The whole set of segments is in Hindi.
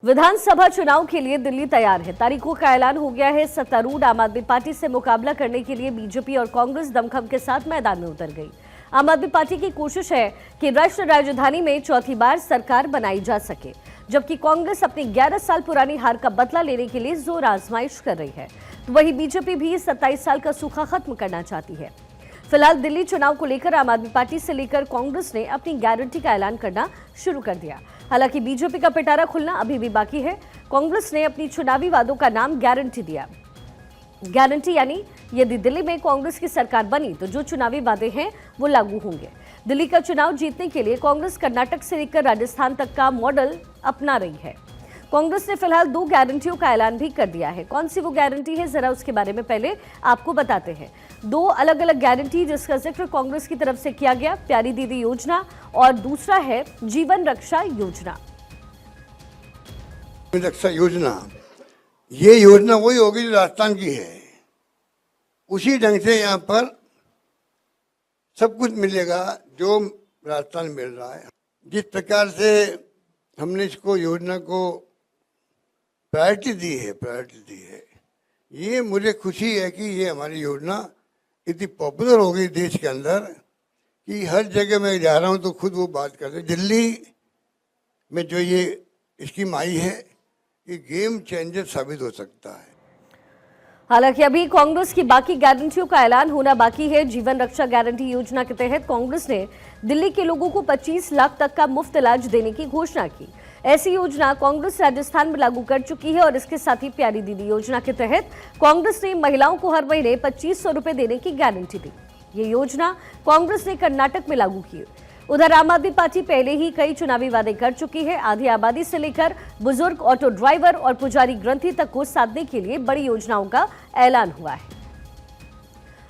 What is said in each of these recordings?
विधानसभा चुनाव के लिए दिल्ली तैयार है। तारीखों का ऐलान हो गया है। सत्तारूढ़ आम आदमी पार्टी से मुकाबला करने के लिए बीजेपी और कांग्रेस दमखम के साथ मैदान में उतर गई। आम आदमी पार्टी की कोशिश है कि राष्ट्रीय राजधानी में चौथी बार सरकार बनाई जा सके, जबकि कांग्रेस अपनी 11 साल पुरानी हार का बदला लेने के लिए जोर आजमाइश कर रही है। तो वहीं बीजेपी भी 27 साल का सूखा खत्म करना चाहती है। फिलहाल दिल्ली चुनाव को लेकर आम आदमी पार्टी से लेकर कांग्रेस ने अपनी गारंटी का ऐलान करना शुरू कर दिया। हालांकि बीजेपी का पिटारा खुलना अभी भी बाकी है। कांग्रेस ने अपनी चुनावी वादों का नाम गारंटी दिया। गारंटी यानी यदि दिल्ली में कांग्रेस की सरकार बनी तो जो चुनावी वादे हैं वो लागू होंगे। दिल्ली का चुनाव जीतने के लिए कांग्रेस कर्नाटक से लेकर राजस्थान तक का मॉडल अपना रही है। कांग्रेस ने फिलहाल 2 गारंटियों का ऐलान भी कर दिया है। कौन सी वो गारंटी है, जरा उसके बारे में पहले आपको बताते हैं। 2 अलग अलग गारंटी जिसका जिक्र कांग्रेस की तरफ से किया गया, प्यारी दीदी योजना और दूसरा है जीवन रक्षा योजना। रक्षा योजना, ये योजना वही होगी जो राजस्थान की है। उसी ढंग से यहाँ पर सब कुछ मिलेगा जो राजस्थान में मिल रहा है। जिस प्रकार से हमने इसको योजना को प्रायोरिटी दी है, ये मुझे खुशी है कि ये हमारी योजना इतनी पॉपुलर हो गई देश के अंदर कि हर जगह मैं जा रहा हूँ तो खुद वो बात करते। दिल्ली में जो ये स्कीम आई है, ये गेम चेंजर साबित हो सकता है। हालांकि अभी कांग्रेस की बाकी गारंटियों का ऐलान होना बाकी है। जीवन रक्षा गारंटी योजना के तहत कांग्रेस ने दिल्ली के लोगों को 25 लाख तक का मुफ्त इलाज देने की घोषणा की। ऐसी योजना कांग्रेस राजस्थान में लागू कर चुकी है और इसके साथ ही प्यारी दीदी योजना के तहत कांग्रेस ने महिलाओं को हर महीने 2500 रुपए देने की गारंटी दी। ये योजना कांग्रेस ने कर्नाटक में लागू की। उधर आम आदमी पार्टी पहले ही कई चुनावी वादे कर चुकी है। आधी आबादी से लेकर बुजुर्ग, ऑटो ड्राइवर और पुजारी ग्रंथी तक को साधने के लिए बड़ी योजनाओं का ऐलान हुआ है।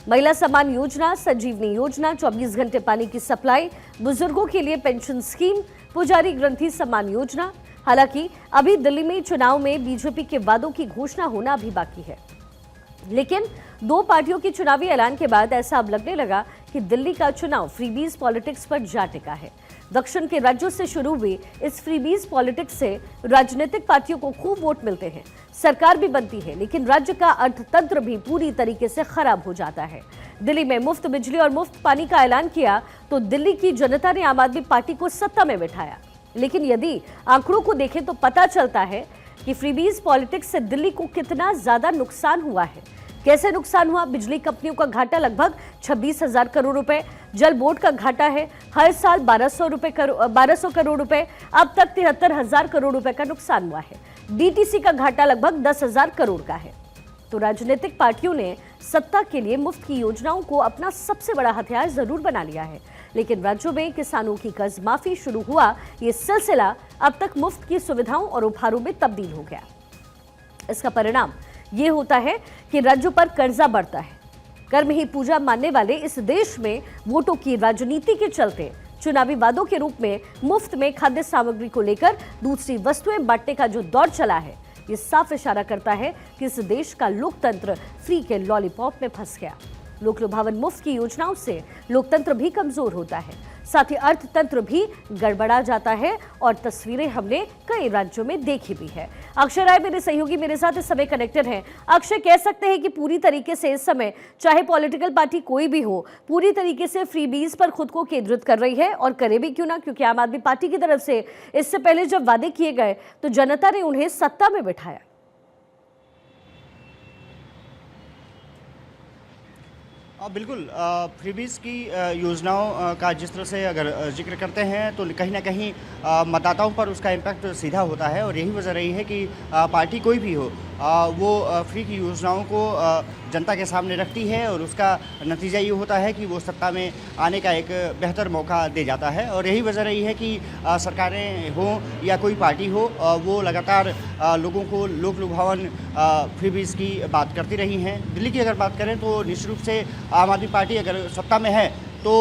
महिला सम्मान योजना, संजीवनी योजना, 24 घंटे पानी की सप्लाई, बुजुर्गों के लिए पेंशन स्कीम, पुजारी ग्रंथी सम्मान योजना। हालांकि अभी दिल्ली में चुनाव में बीजेपी के वादों की घोषणा होना अभी बाकी है, लेकिन 2 पार्टियों के चुनावी ऐलान के बाद ऐसा अब लगने लगा कि दिल्ली का चुनाव फ्रीबीज पॉलिटिक्स पर जा टिका है। दक्षिण के राज्यों से शुरू हुई इस फ्रीबीज पॉलिटिक्स से राजनीतिक पार्टियों को खूब वोट मिलते हैं, सरकार भी बनती है, लेकिन राज्य का अर्थतंत्र भी पूरी तरीके से खराब हो जाता है। दिल्ली में मुफ्त बिजली और मुफ्त पानी का ऐलान किया तो दिल्ली की जनता ने आम आदमी पार्टी को सत्ता में बिठाया, लेकिन यदि आंकड़ों को देखें तो पता चलता है कि फ्रीबीज पॉलिटिक्स से दिल्ली को कितना ज्यादा नुकसान हुआ है। कैसे नुकसान हुआ? बिजली कंपनियों का घाटा लगभग 26,000 करोड़ रुपए, जल बोर्ड का घाटा है हर साल 1200 करोड़ रुपए, अब तक 73,000 करोड़ रुपए का नुकसान हुआ है। डीटीसी का घाटा लगभग 10,000 करोड़ का है। तो राजनीतिक पार्टियों ने सत्ता के लिए मुफ्त की योजनाओं को अपना सबसे बड़ा हथियार जरूर बना लिया है, लेकिन राज्यों में किसानों की कर्ज माफी शुरू हुआ, ये सिलसिला अब तक मुफ्त की सुविधाओं और उपहारों में तब्दील हो गया। इसका परिणाम ये होता है कि राज्यों पर कर्जा बढ़ता है। कर में ही पूजा मानने वाले इस देश में वोटों की राजनीति के चलते चुनावी वादों के रूप में मुफ्त में खाद्य सामग्री को लेकर दूसरी वस्तुएं बांटने का जो दौर चला है, ये साफ इशारा करता है कि इस देश का लोकतंत्र फ्री के लॉलीपॉप में फंस गया। लोक लुभावन मुफ्त की योजनाओं से लोकतंत्र भी कमजोर होता है, साथ ही अर्थतंत्र भी गड़बड़ा जाता है और तस्वीरें हमने कई राज्यों में देखी भी है। अक्षय राय मेरे सहयोगी मेरे साथ इस समय कनेक्टेड हैं। अक्षय, कह सकते हैं कि पूरी तरीके से इस समय चाहे पॉलिटिकल पार्टी कोई भी हो, पूरी तरीके से फ्रीबीज पर खुद को केंद्रित कर रही है, और करे भी क्यों ना, क्योंकि आम आदमी पार्टी की तरफ से इससे पहले जब वादे किए गए तो जनता ने उन्हें सत्ता में बिठाया। बिल्कुल, फ्रीबीज की योजनाओं का जिस तरह से अगर जिक्र करते हैं तो कहीं ना कहीं मतदाताओं पर उसका इम्पैक्ट सीधा होता है, और यही वजह रही है कि पार्टी कोई भी हो वो फ्री की योजनाओं को जनता के सामने रखती है, और उसका नतीजा ये होता है कि वो सत्ता में आने का एक बेहतर मौका दे जाता है। और यही वजह रही है कि सरकारें हों या कोई पार्टी हो, वो लगातार लोगों को लोक लुभावन फ्रीबीज की बात करती रही हैं। दिल्ली की अगर बात करें तो निश्चित रूप से आम आदमी पार्टी अगर सत्ता में है तो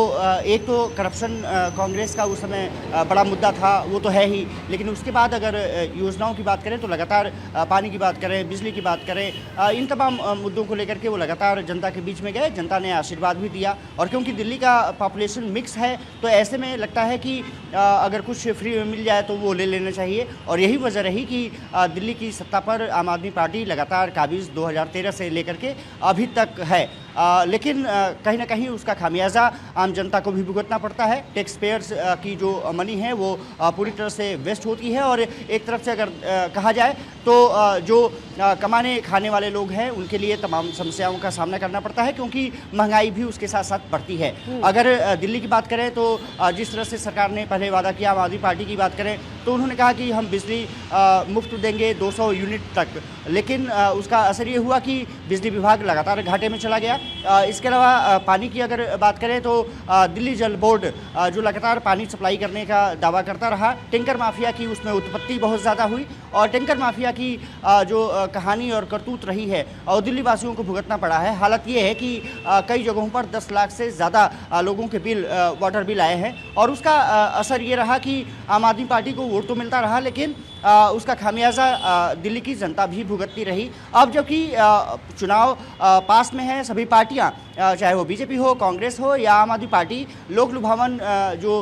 एक तो करप्शन कांग्रेस का उस समय बड़ा मुद्दा था, वो तो है ही, लेकिन उसके बाद अगर योजनाओं की बात करें तो लगातार पानी की बात करें, बिजली की बात करें, इन तमाम मुद्दों को लेकर के वो लगातार जनता के बीच में गए, जनता ने आशीर्वाद भी दिया। और क्योंकि दिल्ली का पॉपुलेशन मिक्स है तो ऐसे में लगता है कि अगर कुछ फ्री में मिल जाए तो वो ले लेना चाहिए। और यही वजह रही कि दिल्ली की सत्ता पर आम आदमी पार्टी लगातार काबिज 2013 से लेकर के अभी तक है। लेकिन कहीं ना कहीं उसका खामियाजा आम जनता को भी भुगतना पड़ता है। टैक्स पेयर्स की जो मनी है वो पूरी तरह से वेस्ट होती है। और एक तरफ से अगर कहा जाए तो जो कमाने खाने वाले लोग हैं उनके लिए तमाम समस्याओं का सामना करना पड़ता है, क्योंकि महंगाई भी उसके साथ साथ बढ़ती है। अगर दिल्ली की बात करें तो जिस तरह से सरकार ने पहले वादा किया, आम आदमी पार्टी की बात करें तो उन्होंने कहा कि हम बिजली मुफ्त देंगे 200 यूनिट तक, लेकिन उसका असर ये हुआ कि बिजली विभाग लगातार घाटे में चला गया। इसके अलावा पानी की अगर बात करें तो दिल्ली जल बोर्ड जो लगातार पानी सप्लाई करने का दावा करता रहा, टैंकर माफिया की उसमें उत्पत्ति बहुत ज़्यादा हुई और टैंकर माफिया की जो कहानी और करतूत रही है और दिल्ली वासियों को भुगतना पड़ा है। हालत ये है कि कई जगहों पर 10 लाख से ज़्यादा लोगों के बिल, वाटर बिल आए हैं और उसका असर ये रहा कि आम आदमी पार्टी को वोट तो मिलता रहा, लेकिन उसका खामियाजा दिल्ली की जनता भी भुगतती रही। अब जबकि चुनाव पास में है, सभी पार्टियां चाहे वो बीजेपी हो, कांग्रेस हो या आम आदमी पार्टी, लोक लुभावन जो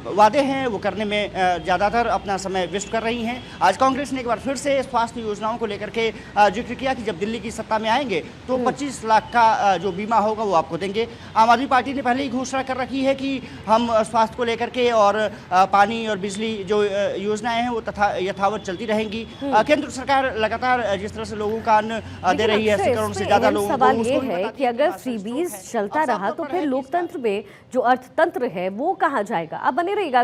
वादे हैं वो करने में ज़्यादातर अपना समय वेस्ट कर रही हैं। आज कांग्रेस ने एक बार फिर से स्वास्थ्य योजनाओं को लेकर के जिक्र किया कि जब दिल्ली की सत्ता में आएंगे तो 25 लाख का जो बीमा होगा वो आपको देंगे। आम आदमी पार्टी ने पहले ही घोषणा कर रखी है कि हम स्वास्थ्य को लेकर के और पानी और बिजली जो योजनाएं हैं वो तथा यथावत चलती रहेंगी। केंद्र सरकार लगातार जिस तरह से लोगों का अन्न दे रही है, 80 करोड़ से ज्यादा लोगों को, सवाल ये है कि अगर फ्रीबीज चलता रहा तो फिर लोकतंत्र में जो अर्थतंत्र है वो कहाँ जाएगा? अब बने रहिएगा।